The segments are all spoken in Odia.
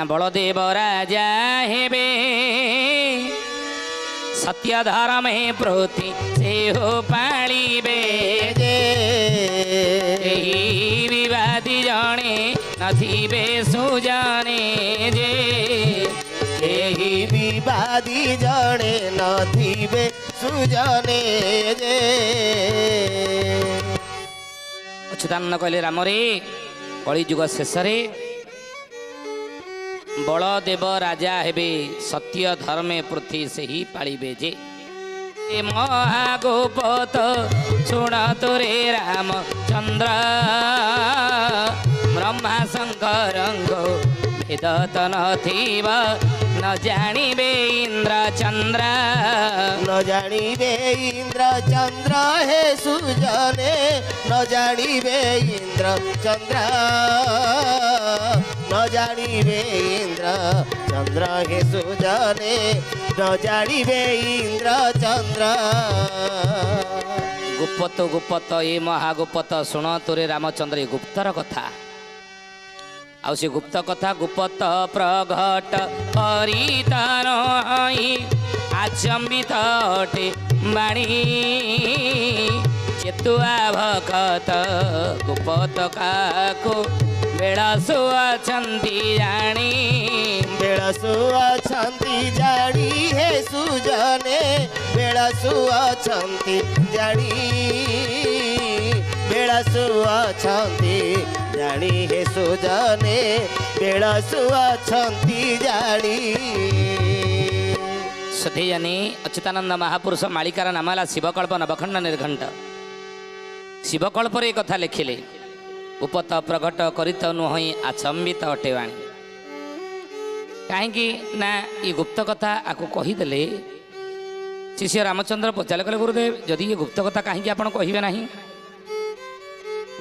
ना बलदेव राजा हेबे सत्य धर्मे पृथ्वी से हो पालिबे विवादी जणे नथिबे सुजाने जे विवादी जणे नथिबे सुजाने जे अच्युतानंद कहले राम रे कलिजुग शेष रे बलदेव राजा हेबे सत्य धर्मे पृथ्वी से ही पालिबे जे महागोपत शुण तोरे रामचंद्र ब्रह्मा शंकर भेद त नथिब न जानिबे इंद्र चंद्र न जानिबे इंद्र चंद्र हे सुजने न जानिबे इंद्र चंद्र न जानिबे इंद्र चंद्र हे सुजने न जानिबे इंद्र चंद्र गुप्त ये महागुप्त शुण तोरे रामचंद्र ये गुप्तर कथा आउ से गुप्त कथा गुप्त प्रघट परितान आचंबित अटे बाणी चेतुआ भकत गुप्त काको बेड़सु अछंती जानी बेड़सु अछंती जानी हे सुजने बेड़सु अछंती जानी बेड़सु अछंती जानी हे सुजने बेड़सु अछंती जानी सधे जानी अच्युतानंद महापुरुष मालिकार नाम है शिवकल्प नवखंड निर्घंट शिवकल्प रे कथा लिखिले उपत प्रकट करित नुहई आचंबित अटेवाणी कहीं ना ये गुप्त कथा आपको कहीदेले शिष्य रामचंद्र पचारे कले गुरुदेव जदि ये गुप्त कथा कहीं आप कहे ना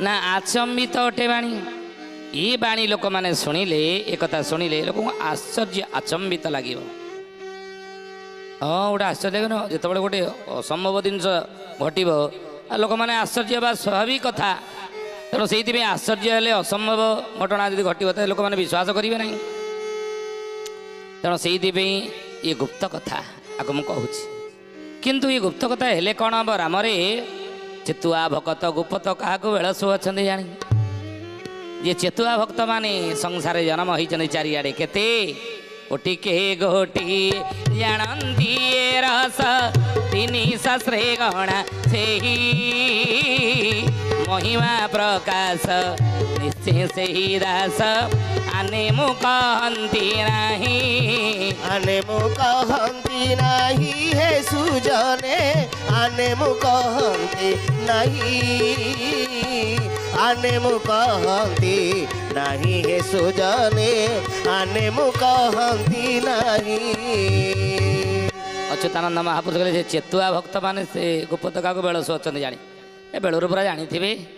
ना आचंबित अटेवाणी ये बाणी लोक मैंने शुणिले एक शुणिले लोक आश्चर्य आचंबित लगे हाँ गोटे आश्चर्य जो गोटे असंभव जिनस घटव लोक मैंने आश्चर्य बा स्वाभाविक कथा तेणु से आश्चर्य हेले असंभव घटना यदि घटव तो लोक मैंने विश्वास करेंगे ना तेणु से ये गुप्त कथा आपको मुझे कहूँ किंतु ये गुप्त कथा हेले कौन हम राम रे चेतुआ भक्त गुप्त क्या बेड़सु अच्छा जानी ये चेतुआ भक्त माने संसार जन्म होती चारिआडे केते गोटी के गोटी जानती रस तीन सहस्रे गणा से महिमा प्रकाश निश्चय से ही दास आने मुखहंती नहीं आने मुखहंती नहीं हे सुजने आने मुखहंती नहीं आने मुखहंती नहीं हे सुजने आने मुखहंती नहीं अच्युतानंद महापुरुष कहले चेतुआ भक्त माने से गुप्त क्या बेड़सु अच्छा जानी ए बेलूर पूरा जानी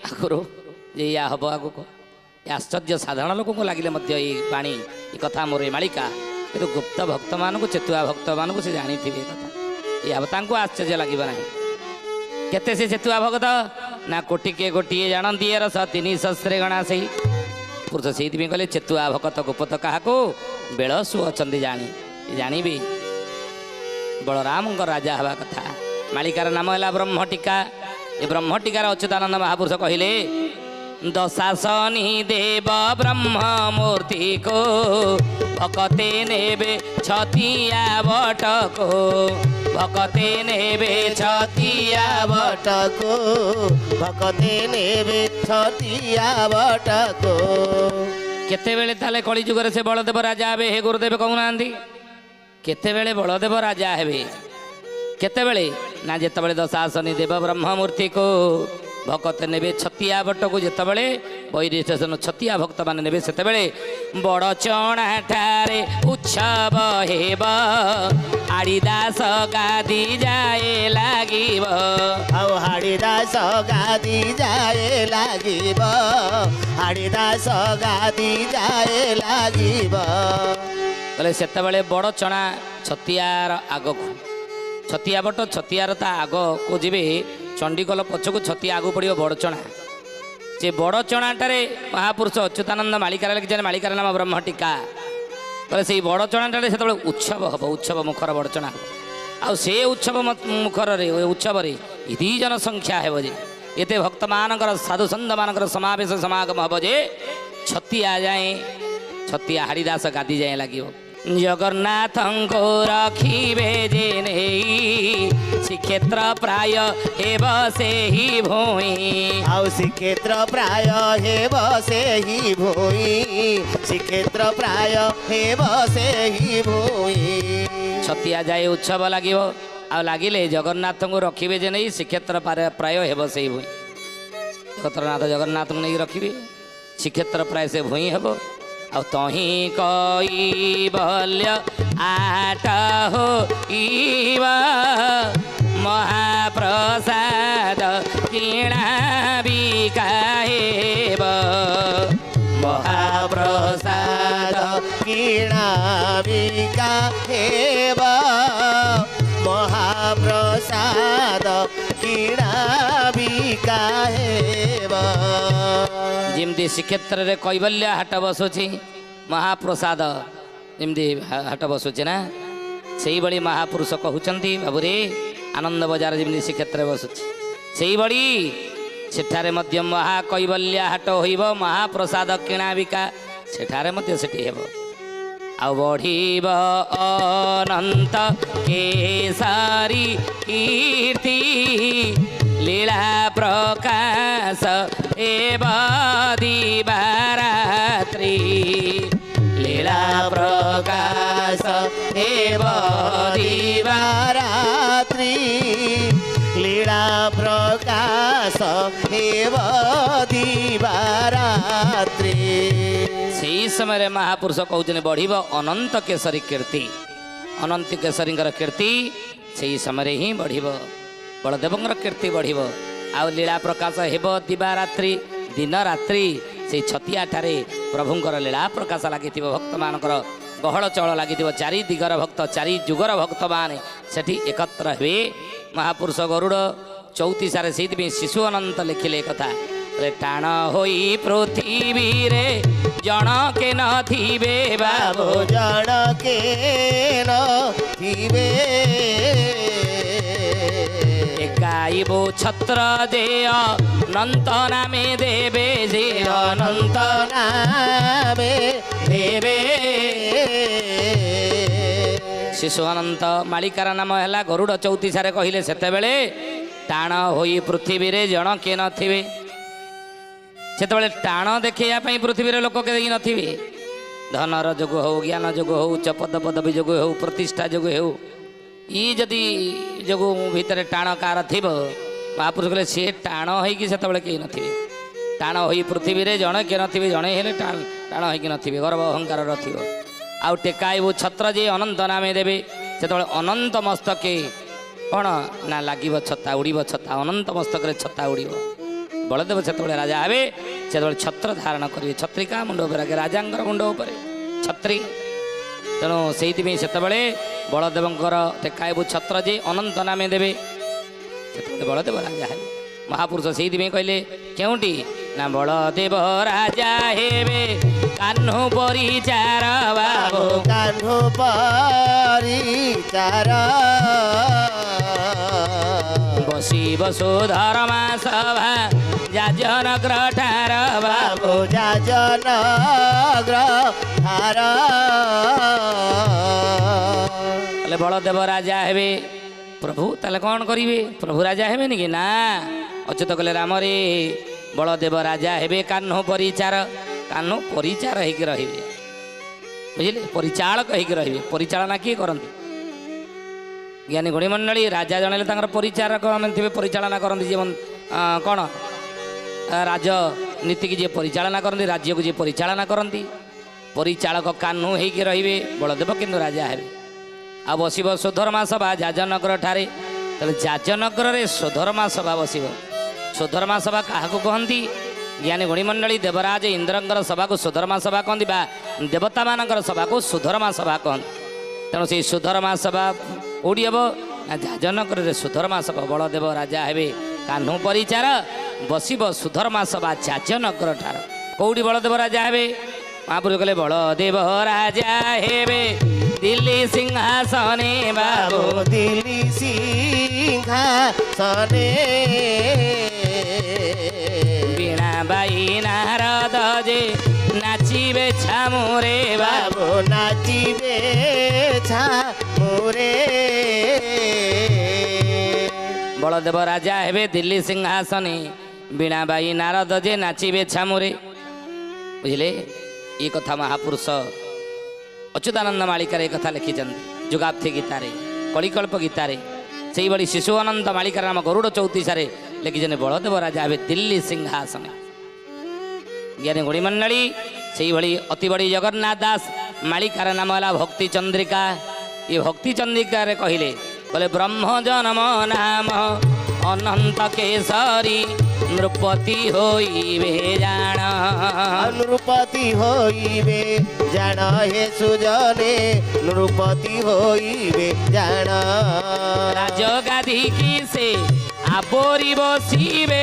आगुरी जे या हम आगक आश्चर्य साधारण लोक लगे ये बाणी ये कथा मोर मालिका कि गुप्त भक्त मान चेतुआ भक्त मान से जानी कथा या आश्चर्य लगे ना केते से चेतुआ भक्त ना कोटी के गोटे जानती रस तीन सहस्रे गणा से पुरुष से कहले चेतुआ भक्त गुप्त क्या बेड़सु अच्छा जानी जानवी बलराम राजा हवा कथा मालिकार नाम है ब्रह्मटिका ये ब्रह्मटिकार अच्युतानंद महापुरुष कहले दशासनी देव ब्रह्म मूर्ति को भकते नेबे छतिया बट को भकते नेबे छतिया बट को भकते नेबे छतिया बट को केते बेले ताले कली जुगर से बलदेव राजा हे हे गुरुदेव कहूना केते बेले बलदेव राजा हे केते बेले ना जेतबेले दशासनी देव ब्रह्म मूर्ति को भक्त ने छतिया बट को जितेबले बहिरी स्टेशन छतिया भक्त मान ने बड़ चणा ठारे उत्सव हेब हाड़ीदास गादी जाए लागिब हाड़ीदास गादी जाए लागिब हाड़ीदास गादी जाए लागिब बोले सेतबले बड़ चणा छतियार आगक छतिया बट छतियार ता आग को जी चंडीगल पछक छतिया आगू पड़ो बड़चणा से बड़चणाटे महापुरुष अच्युतानंद मालिकार लिखिछन मालिकार नाम ब्रह्मटिका କହିଲେ ସେଇ ବଡ଼ଚଣାଟାରେ ସେତେବେଳେ ଉତ୍ସବ ହେବ, ଉତ୍ସବ ମୁଖର ବଡ଼ଚଣା ହେବ। ଆଉ ସେ ଉତ୍ସବ ମୁଖରରେ ଉତ୍ସବରେ ଏତେ ଜନସଂଖ୍ୟା ହେବ ଯେ ଏତେ ଭକ୍ତମାନଙ୍କର ସାଧୁସନ୍ଥମାନଙ୍କର ସମାବେଶ ସମାଗମ ହେବ ଯେ ଛତିଆ ଯାଏଁ, ଛତିଆ ହାଡ଼ିଦାସ ଗାଦି ଯାଏଁ ଲାଗିବ। ଜଗନ୍ନାଥଙ୍କୁ ରଖିବେ ଯେ ନେଇ ଶ୍ରୀକ୍ଷେତ୍ର ପ୍ରାୟ ହେବ ସେହି ଭୂଇଁ। ଆଉ ଶ୍ରୀକ୍ଷେତ୍ର ପ୍ରାୟ ହେବ ସେହି ଭୂଇଁ, ଶ୍ରୀକ୍ଷେତ୍ର ପ୍ରାୟ ହେବ ସେହି ଭୂଇଁ। ଛତିଆ ଯାଏ ଉତ୍ସବ ଲାଗିବ। ଆଉ ଲାଗିଲେ ଜଗନ୍ନାଥଙ୍କୁ ରଖିବେ ଯେ ନେଇ ଶ୍ରୀକ୍ଷେତ୍ର ପ୍ରାୟ ହେବ ସେହି ଭୂଇଁ। ଜଗତରନାଥ ଜଗନ୍ନାଥଙ୍କୁ ନେଇ ରଖିବେ, ଶ୍ରୀକ୍ଷେତ୍ର ପ୍ରାୟ ସେ ଭୂଇଁ ହେବ। ଆଉ ତହିଁ କୈବଲ୍ୟ ଆଟ ହୋଇବ, ମହାପ୍ରସାଦ କିଣା ବିକା ହେବ। ମହାପ୍ରସାଦ କିଣା ବିକା ହେବ, ମହାପ୍ରସାଦ କିଣା ବିକା ହେବ। ଯେମିତି ଶ୍ରୀକ୍ଷେତ୍ରରେ କୈବଲ୍ୟ ହାଟ ବସୁଛି, ମହାପ୍ରସାଦ ଯେମିତି ହାଟ ବସୁଛି ନା, ସେଇଭଳି ମହାପୁରୁଷ କହୁଛନ୍ତି ବାବୁରେ ଆନନ୍ଦ ବଜାର ଯେମିତି ଶ୍ରୀକ୍ଷେତ୍ରରେ ବସୁଛି ସେଇଭଳି ସେଠାରେ ମଧ୍ୟ ମହାକୈବଲ୍ୟ ହାଟ ହୋଇବ, ମହାପ୍ରସାଦ କିଣା ବିକା ସେଠାରେ ମଧ୍ୟ ସେଠି ହେବ। ଆଉ ବଢ଼ିବ ଅନନ୍ତ କେଶରୀ କୀର୍ତ୍ତି, ଲୀଳା ପ୍ରକାଶ ହେବ ଦିବାରାତ୍ରି। ଲୀଳା ପ୍ରକାଶ ହେବ ଦିବାରାତ୍ରି, ଲୀଳା ପ୍ରକାଶ ହେବ ଦିବାରାତ୍ରି। ସେହି ସମୟରେ ମହାପୁରୁଷ କହୁଛନ୍ତି ବଢ଼ିବ ଅନନ୍ତ କେଶରୀ କୀର୍ତ୍ତି। ଅନନ୍ତ କେଶରୀଙ୍କର କୀର୍ତ୍ତି ସେହି ସମୟରେ ହିଁ ବଢ଼ିବ, ବଳଦେବଙ୍କର କୀର୍ତ୍ତି ବଢ଼ିବ। ଆଉ ଲୀଳା ପ୍ରକାଶ ହେବ ଦିବାରାତ୍ରି, ଦିନ ରାତ୍ରି ସେଇ ଛତିଆଠାରେ ପ୍ରଭୁଙ୍କର ଲୀଳା ପ୍ରକାଶ ଲାଗିଥିବ। ଭକ୍ତମାନଙ୍କର ଗହଳ ଚହଳ ଲାଗିଥିବ, ଚାରି ଦିଗର ଭକ୍ତ, ଚାରି ଯୁଗର ଭକ୍ତମାନେ ସେଠି ଏକତ୍ର ହେବେ। ମହାପୁରୁଷ ଗରୁଡ଼ 34 ସେଇଥିପାଇଁ ଶିଶୁ ଅନନ୍ତ ଲେଖିଲେ କଥା, ଟାଣ ହୋଇ ପୃଥିବୀରେ ଜଣକେ ନଥିବେ ବାବୁ, ଜଣକେ ନଥିବେ। ଏକାଇବୁ ଛତ୍ର ଯେ ଅନନ୍ତ ନାମେ ଦେବେ, ଯେ ଅନନ୍ତ ନାମେ ଦେବେ। ଶିଶୁ ଅନନ୍ତ ମାଳିକାର ନାମ ହେଲା ଗରୁଡ଼ 34 କହିଲେ ସେତେବେଳେ ଟାଣ ହୋଇ ପୃଥିବୀରେ ଜଣକେ ନଥିବେ। ସେତେବେଳେ ଟାଣ ଦେଖେଇବା ପାଇଁ ପୃଥିବୀରେ ଲୋକ କେହି ନଥିବେ। ଧନର ଯୋଗୁଁ ହେଉ, ଜ୍ଞାନ ଯୋଗୁଁ ହେଉ, ଉଚ୍ଚ ପଦ ପଦବୀ ଯୋଗୁଁ ହେଉ, ପ୍ରତିଷ୍ଠା ଯୋଗୁଁ ହେଉ, ଇ ଯଦି ଯୋଗୁଁ ଭିତରେ ଟାଣ କାହାର ଥିବ, ମହାପୁରୁଷ କହିଲେ ସିଏ ଟାଣ ହେଇକି ସେତେବେଳେ କେହି ନଥିବେ। ଟାଣ ହୋଇ ପୃଥିବୀରେ ଜଣେ କିଏ ନଥିବେ, ଜଣେ ହେଲେ ଟାଣ ହେଇକି ନଥିବେ, ଗର୍ବ ଅହଙ୍କାରର ଥିବ। ଆଉ ଟେକାଇବୁ ଛତ୍ର ଯେ ଅନନ୍ତ ନାମେ ଦେବେ, ସେତେବେଳେ ଅନନ୍ତ ମସ୍ତକେ କ'ଣ ନା ଲାଗିବ ଛତା, ଉଡ଼ିବ ଛତା, ଅନନ୍ତ ମସ୍ତକରେ ଛତା ଉଡ଼ିବ। ବଳଦେବ ସେତେବେଳେ ରାଜା ହେବେ, ସେତେବେଳେ ଛତ୍ର ଧାରଣ କରିବେ। ଛତ୍ରୀ କାହା ମୁଣ୍ଡ ଉପରେ ଆଗେ? ରାଜାଙ୍କର ମୁଣ୍ଡ ଉପରେ ଛତ୍ରୀ। ତେଣୁ ସେଇଥିପାଇଁ ସେତେବେଳେ ବଳଦେବଙ୍କର ଟେକାଇବୁ ଛତ୍ର ଯେ ଅନନ୍ତ ନାମେ ଦେବେ, ସେତେବେଳେ ବଳଦେବ ରାଜା ହେବେ। ମହାପୁରୁଷ ସେଇଥିପାଇଁ କହିଲେ କେଉଁଠି ନା ବଳଦେବ ରାଜା ହେବେ କାହ୍ନୁ ପରିଚାର ବାବୁ, କାହ୍ନୁ ପରିଚାର। ବସିବ ସୁଧର୍ମା ସଭା ଯାଜନଗ୍ର ଠାର ବାବୁ, ଯାଜନଗ୍ର ଠାର। ତାହେଲେ ବଳଦେବ ରାଜା ହେବେ। ପ୍ରଭୁ ତାହେଲେ କ'ଣ କରିବେ? ପ୍ରଭୁ ରାଜା ହେବେନି କି? ନା, ଅଚ୍ୟୁତ କହିଲେ ରାମରେ ବଳଦେବ ରାଜା ହେବେ କାହ୍ନୁ ପରିଚାର। କାହ୍ନୁ ପରିଚାର ହେଇକି ରହିବେ, ବୁଝିଲେ, ପରିଚାଳକ ହେଇକି ରହିବେ। ପରିଚାଳନା କିଏ କରନ୍ତି? ଜ୍ଞାନୀ ଗୁଣିମଣ୍ଡଳୀ। ରାଜା ଜଣେଇଲେ ତାଙ୍କର ପରିଚାରକ ମାନେ ଥିବେ, ପରିଚାଳନା କରନ୍ତି। ଯିଏ କ'ଣ ରାଜନୀତିକି ଯିଏ ପରିଚାଳନା କରନ୍ତି, ରାଜ୍ୟକୁ ଯିଏ ପରିଚାଳନା କରନ୍ତି, ପରିଚାଳକ କାହ୍ନୁ ହେଇକି ରହିବେ। ବଳଦେବ କିନ୍ତୁ ରାଜା ହେବେ। ଆଉ ବସିବ ସୁଧର୍ମା ସଭା ଯାଜନଗର ଠାରେ। ତାହେଲେ ଯାଜନଗରରେ ସୁଧର୍ମା ସଭା ବସିବ। ସୁଧର୍ମା ସଭା କାହାକୁ କହନ୍ତି? ଜ୍ଞାନୀ ଗୁଣିମଣ୍ଡଳୀ। ଦେବରାଜ ଇନ୍ଦ୍ରଙ୍କର ସଭାକୁ ସୁଧର୍ମା ସଭା କହନ୍ତି, ବା ଦେବତାମାନଙ୍କର ସଭାକୁ ସୁଧର୍ମା ସଭା କହନ୍ତି। ତେଣୁ ସେଇ ସୁଧର୍ମା ସଭା କେଉଁଠି ହେବ ନା ଯାଜନଗରରେ ସୁଧର୍ମା ସଭା। ବଳଦେବ ରାଜା ହେବେ କାହ୍ନୁ ପରିଚାର, ବସିବ ସୁଧର୍ମା ସଭା ଯାଜନଗର ଠାର। କେଉଁଠି ବଳଦେବ ରାଜା ହେବେ ମହାପୁରୁଷ କହିଲେ ବଳଦେବ ରାଜା ହେବେ ଦିଲ୍ଲୀ ସିଂହାସନେ ବାବୁ ବାବୁ ଦିଲ୍ଲୀ ସିଂହାସନେ ବୀଣା ବାଇ ନାରଦ ଯେ ନାଚିବେ ଛାମୁରେ ବାବୁ ବାବୁ ନାଚିବେ ଛାମୁରେ ବଳଦେବ ରାଜା ହେବେ ଦିଲ୍ଲୀ ସିଂହାସନେ ବୀଣା ବାଇ ନାରଦ ଯେ ନାଚିବେ ଛାମୁରେ। ବୁଝିଲେ ଏ କଥା ମହାପୁରୁଷ ଅଚ୍ୟୁତାନନ୍ଦ ମାଳିକାରେ ଏ କଥା ଲେଖିଛନ୍ତି ଯୁଗାବ୍ଧି ଗୀତାରେ କଳିକଳ୍ପ ଗୀତାରେ। ସେଇଭଳି ଶିଶୁ ଅନନ୍ତ ମାଳିକାର ନାମ ଗରୁଡ଼ ଚୌତିଶାରେ ଲେଖିଛନ୍ତି ବଳଦେବ ରାଜା ହେବେ ଦିଲ୍ଲୀ ସିଂହାସନେ। ଜ୍ଞାନୀ ଗୁଣିମଣ୍ଡଳୀ ସେଇଭଳି ଅତି ବଡ଼ି ଜଗନ୍ନାଥ ଦାସ ମାଳିକାର ନାମ ହେଲା ଭକ୍ତି ଚନ୍ଦ୍ରିକା। ଏ ଭକ୍ତି ଚନ୍ଦ୍ରିକାରେ କହିଲେ ବ୍ରହ୍ମ ଜନମ ନାମ ଅନନ୍ତ କେଶରୀ ନୃପତି ହୋଇବେ ଜାଣ ନୃପତି ହୋଇବେ ଜାଣ ହେ ସୁଜନେ ନୃପତି ହୋଇବେ ଜାଣ ରାଜଗାଦି କି ସେ ଆବୋରି ବସିବେ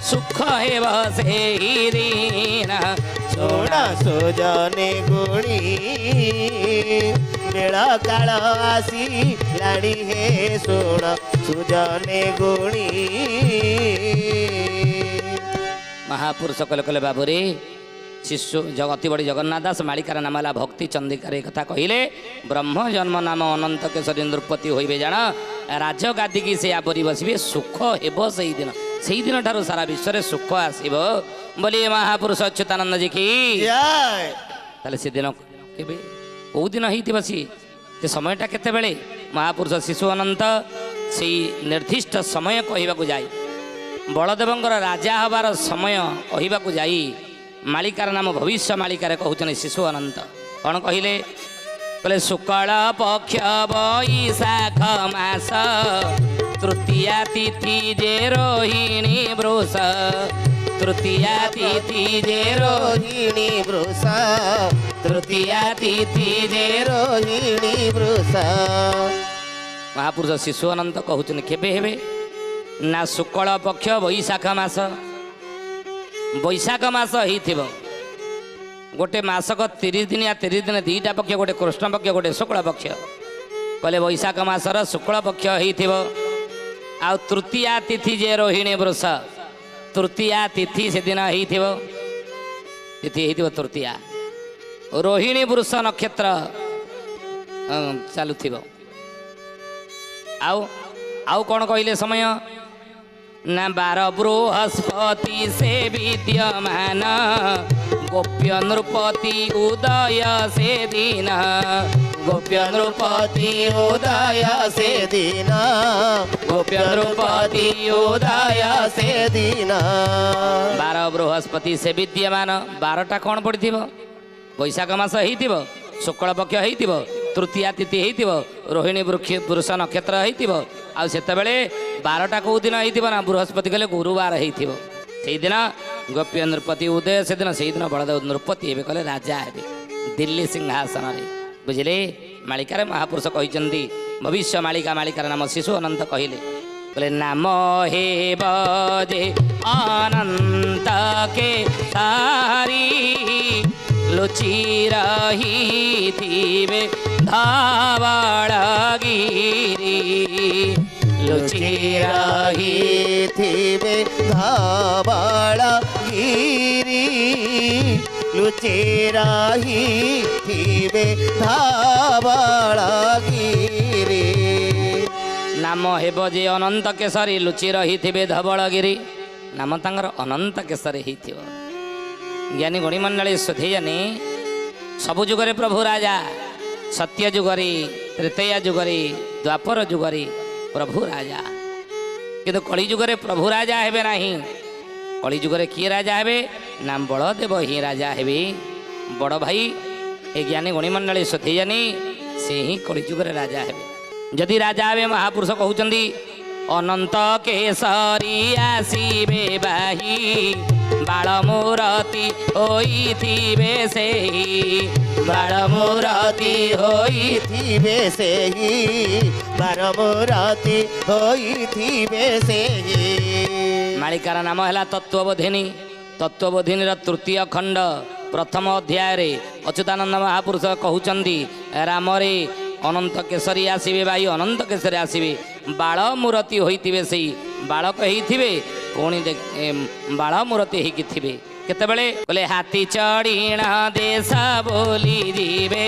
ସୁଖ ହେବ ସେହି ଦିନ ଶୁଣ ସୁଜନେ ଗୁଣି ବେଳ କାଳ ଆସିଲାଣି ହେ ଶୁଣ ସୁଜନେ ଗୁଣି ମହାପୁରୁଷ କଲେ କଲେ ବାବୁରେ ଶିଶୁ ଅତି ବଡ଼ି ଜଗନ୍ନାଥ ଦାସ ମାଳିକାର ନାମ ହେଲା ଭକ୍ତି ଚନ୍ଦ୍ରିକାରେ ଏ କଥା କହିଲେ ବ୍ରହ୍ମ ଜନ୍ମ ନାମ ଅନନ୍ତ କେଶରୀ ନୃପତି ହୋଇବେ ଜାଣ ରାଜଗାଦିକି ସେ ଆବରି ବସିବେ ସୁଖ ହେବ ସେଇଦିନ ସେଇଦିନ ଠାରୁ ସାରା ବିଶ୍ୱରେ ସୁଖ ଆସିବ ବୋଲି ମହାପୁରୁଷ ଅଚ୍ୟୁତାନନ୍ଦ ଜି କି ଜୟ ତାହେଲେ ସେଦିନ କେବେ କେଉଁ ଦିନ ହେଇଥିବ ସିଏ ସେ ସମୟଟା କେତେବେଳେ ମହାପୁରୁଷ ଶିଶୁ ଅନନ୍ତ ସେଇ ନିର୍ଦ୍ଦିଷ୍ଟ ସମୟ କହିବାକୁ ଯାଇ ବଳଦେବଙ୍କର ରାଜା ହେବାର ସମୟ କହିବାକୁ ଯାଇ ମାଳିକାର ନାମ ଭବିଷ୍ୟ ମାଳିକାରେ କହୁଛନ୍ତି ଶିଶୁ ଅନନ୍ତ କ'ଣ କହିଲେ କହିଲେ ଶୁକ୍ଳ ପକ୍ଷ ବୈଶାଖ ମାସ ତୃତୀୟା ତିଥି ଯେ ରୋହିଣୀ ବୃଷ ତୃତୀୟା ତିଥି ଯେ ରୋହିଣୀ ବୃଷ ତୃତୀୟା ତିଥି ଯେ ରୋହିଣୀ ବୃଷ ମହାପୁରୁଷ ଶିଶୁ ଅନନ୍ତ କହୁଛନ୍ତି କେବେ ହେବେ ନା ଶୁକ୍ଳ ପକ୍ଷ ବୈଶାଖ ମାସ ବୈଶାଖ ମାସ ହେଇଥିବ ଗୋଟେ ମାସକ 30 ଦିନିଆ 30 ଦିନ ଦୁଇଟା ପକ୍ଷ ଗୋଟେ କୃଷ୍ଣ ପକ୍ଷ ଗୋଟେ ଶୁକ୍ଳ ପକ୍ଷ କହିଲେ ବୈଶାଖ ମାସର ଶୁକ୍ଳ ପକ୍ଷ ହେଇଥିବ ଆଉ ତୃତୀୟା ତିଥି ଯେ ରୋହିଣୀ ବୃଷ ତୃତୀୟା ତିଥି ସେଦିନ ହେଇଥିବ ତିଥି ହେଇଥିବ ତୃତୀୟା ରୋହିଣୀ ବୃଷ ନକ୍ଷତ୍ର ଚାଲୁଥିବ ଆଉ ଆଉ କ'ଣ କହିଲେ ସମୟ ନା ବାର ବୃହସ୍ପତି ସେ ବିଦ୍ୟମାନ ଗୋପ୍ୟ ନୃପତି ଉଦୟ ସେ ଦିନ ଗୋପ୍ୟ ନୃପତି ଉଦୟ ସେ ଦିନ ଗୋପ୍ୟ ନୃପତି ଉଦୟ ସେ ଦିନ ବାର ବୃହସ୍ପତି ସେ ବିଦ୍ୟମାନ ବାରଟା କ'ଣ ପଡ଼ିଥିବ ବୈଶାଖ ମାସ ହେଇଥିବ ଶୁକ୍ଳ ପକ୍ଷ ହେଇଥିବ ତୃତୀୟା ତିଥି ହେଇଥିବ ରୋହିଣୀ ବୃଷ ନକ୍ଷତ୍ର ହେଇଥିବ ଆଉ ସେତେବେଳେ ବାରଟା କେଉଁ ଦିନ ହେଇଥିବ ନା ବୃହସ୍ପତି କହିଲେ ଗୁରୁବାର ହେଇଥିବ ସେଇଦିନ ଗୋପ୍ୟ ନୃପତି ଉଦୟ ସେଦିନ ସେଇଦିନ ବଳଦେବ ନୃପତି ହେବେ କହିଲେ ରାଜା ହେବେ ଦିଲ୍ଲୀ ସିଂହାସନରେ ବୁଝିଲେ ମାଳିକାରେ ମହାପୁରୁଷ କହିଛନ୍ତି ଭବିଷ୍ୟ ମାଳିକା ମାଳିକାର ନାମ ଶିଶୁ ଅନନ୍ତ କହିଲେ କହିଲେ ନାମ ହେବ ଯେ ଅନନ୍ତ କେ ସାରି ଲୁଚି ରହିଥିବେ ଧବଳଗିରି ଲୁଚି ରହିଥିବେ ଧବଳଗିରି ଲୁଚି ରହିଥିବେ ଧବଳଗିରି ନାମ ହେବ ଯେ ଅନନ୍ତ କେଶରୀ ଲୁଚି ରହିଥିବେ ଧବଳଗିରି ନାମ ତାଙ୍କର ଅନନ୍ତ କେଶରୀ ହେଇଥିବ ଜ୍ଞାନୀ ଗୁଣିମଣ୍ଡଳୀ ସୁଧେୟାନୀ ସବୁ ଯୁଗରେ ପ୍ରଭୁ ରାଜା ସତ୍ୟ ଯୁଗରେ ତ୍ରେତୟା ଯୁଗରେ ଦ୍ୱାପର ଯୁଗରେ ପ୍ରଭୁ ରାଜା କିନ୍ତୁ କଳି ଯୁଗରେ ପ୍ରଭୁ ରାଜା ହେବେ ନାହିଁ କଳି ଯୁଗରେ କିଏ ରାଜା ହେବେ ନା ବଳଦେବ ହିଁ ରାଜା ହେବେ ବଡ଼ ଭାଇ ଏ ଜ୍ଞାନୀ ଗୁଣିମଣ୍ଡଳୀ ସୁଧେୟାନୀ ସେ ହିଁ କଳି ଯୁଗରେ ରାଜା ହେବେ ଯଦି ରାଜା ହେବେ ମହାପୁରୁଷ କହୁଛନ୍ତି ଅନନ୍ତ କେଶରୀ ଆସିବେ ବାହି ବାଳମୂରତି ହୋଇଥିବେ ସେହି ବାଳମୂରତି ହୋଇଥିବେ ସେହି ବାଳମୂରତି ହୋଇଥିବେ ସେହି ମାଳିକାର ନାମ ହେଲା ତତ୍ତ୍ୱବୋଧିନୀ ତତ୍ତ୍ୱବୋଧିନୀର ତୃତୀୟ ଖଣ୍ଡ ପ୍ରଥମ ଅଧ୍ୟାୟରେ ଅଚ୍ୟୁତାନନ୍ଦ ମହାପୁରୁଷ କହୁଛନ୍ତି ରାମରେ ଅନନ୍ତ କେଶରୀ ଆସିବେ ଭାଇ ଅନନ୍ତ କେଶରୀ ଆସିବେ ବାଳ ମୂରତି ହୋଇଥିବେ ସେଇ ବାଳକ ହେଇଥିବେ ପୁଣି ବାଳ ମୂରତି ହେଇକି ଥିବେ କେତେବେଳେ କହିଲେ ହାତୀ ଚଢ଼ିଣ ଦେଶ ବୋଲି ଯିବେ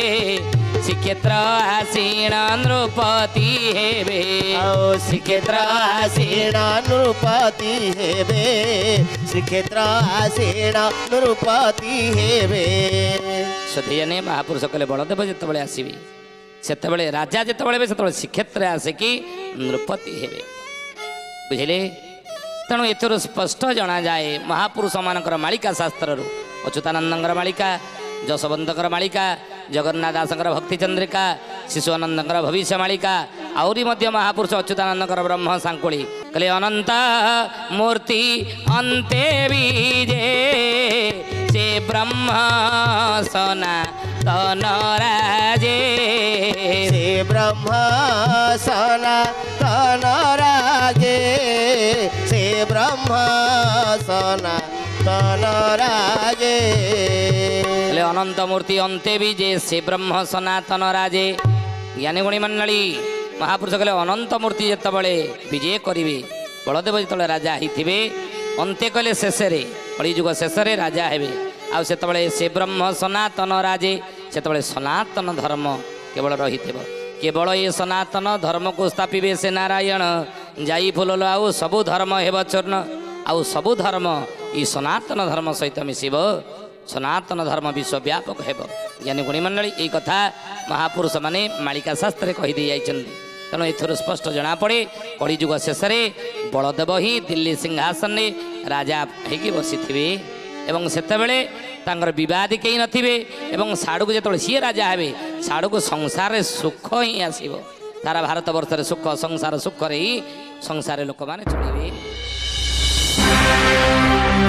ଶ୍ରୀକ୍ଷେତ୍ର ଆସିଣ ନୃପତି ହେବେ ଆଉ ଶ୍ରୀକ୍ଷେତ୍ର ଆସିଣ ନୃପତି ହେବେ ଶ୍ରୀକ୍ଷେତ୍ର ଆସିଣ ନୃପତି ହେବେ ସେଥିଜନେ ମହାପୁରୁଷ କହିଲେ ବଳଦେବ ଯେତେବେଳେ ଆସିବେ ସେତେବେଳେ ରାଜା ଯେତେବେଳେ ହେବେ ସେତେବେଳେ ଶ୍ରୀକ୍ଷେତ୍ରରେ ଆସିକି ନୃପତି ହେବେ ବୁଝିଲେ ତେଣୁ ଏଥିରୁ ସ୍ପଷ୍ଟ ଜଣାଯାଏ ମହାପୁରୁଷମାନଙ୍କର ମାଳିକା ଶାସ୍ତ୍ରରୁ ଅଚ୍ୟୁତାନନ୍ଦଙ୍କର ମାଳିକା ଯଶୋବନ୍ତଙ୍କର ମାଳିକା ଜଗନ୍ନାଥ ଦାସଙ୍କର ଭକ୍ତି ଚନ୍ଦ୍ରିକା ଶିଶୁ ଆନନ୍ଦଙ୍କର ଭବିଷ୍ୟ ମାଳିକା ଆହୁରି ମଧ୍ୟ ମହାପୁରୁଷ ଅଚ୍ୟୁତାନନ୍ଦଙ୍କର ବ୍ରହ୍ମ ସାଙ୍କୁଳି କହିଲେ ଅନନ୍ତ ମୂର୍ତ୍ତି ଅନ୍ତେ ବିଜେ ସେ ବ୍ରହ୍ମ ସନାତନ ରାଜେ ସେ ବ୍ରହ୍ମ ସନାତନ ରାଜେ ସେ ବ୍ରହ୍ମ ସନାତନ ରାଜେ ହେଲେ ଅନନ୍ତ ମୂର୍ତ୍ତି ଅନ୍ତେ ବିଜେ ସେ ବ୍ରହ୍ମ ସନାତନ ରାଜେ ଜ୍ଞାନୀ ଗୁଣୀ ମଣ୍ଡଳୀ ମହାପୁରୁଷ କହିଲେ ଅନନ୍ତ ମୂର୍ତ୍ତି ଯେତେବେଳେ ବିଜେ କରିବେ ବଳଦେବ ଯେତେବେଳେ ରାଜା ହେଇଥିବେ ଅନ୍ତେ କହିଲେ ଶେଷରେ କଳିଯୁଗ ଶେଷରେ ରାଜା ହେବେ ଆଉ ସେତେବେଳେ ସେ ବ୍ରହ୍ମ ସନାତନ ରାଜେ ସେତେବେଳେ ସନାତନ ଧର୍ମ କେବଳ ରହିଥିବ କେବଳ ଏ ସନାତନ ଧର୍ମକୁ ସ୍ଥାପିବେ ସେ ନାରାୟଣ ଯାଇ ଫୁଲଲ ଆଉ ସବୁ ଧର୍ମ ହେବ ଚୂର୍ଣ୍ଣ ଆଉ ସବୁ ଧର୍ମ ଏ ସନାତନ ଧର୍ମ ସହିତ ମିଶିବ ସନାତନ ଧର୍ମ ବିଶ୍ୱବ୍ୟାପକ ହେବ ଜ୍ଞାନୀ ଗୁଣୀ ମଣ୍ଡଳୀ ଏହି କଥା ମହାପୁରୁଷ ମାନେ ମାଳିକା ଶାସ୍ତ୍ରରେ କହିଦେଇ ଯାଇଛନ୍ତି ତେଣୁ ଏଥିରୁ ସ୍ପଷ୍ଟ ଜଣାପଡ଼େ କଳିଯୁଗ ଶେଷରେ ବଳଦେବ ହିଁ ଦିଲ୍ଲୀ ସିଂହାସନରେ ରାଜା ହେଇକି ବସିଥିବେ ଏବଂ ସେତେବେଳେ ତାଙ୍କର ବିବାଦ କେହି ନଥିବେ ଏବଂ ସାଡ଼କୁ ଯେତେବେଳେ ସିଏ ରାଜା ହେବେ ସାଡ଼କୁ ସଂସାରରେ ସୁଖ ହିଁ ଆସିବ ସାରା ଭାରତ ବର୍ଷରେ ସୁଖ ସଂସାର ସୁଖରେ ହିଁ ସଂସାରରେ ଲୋକମାନେ ଚଳିବେ।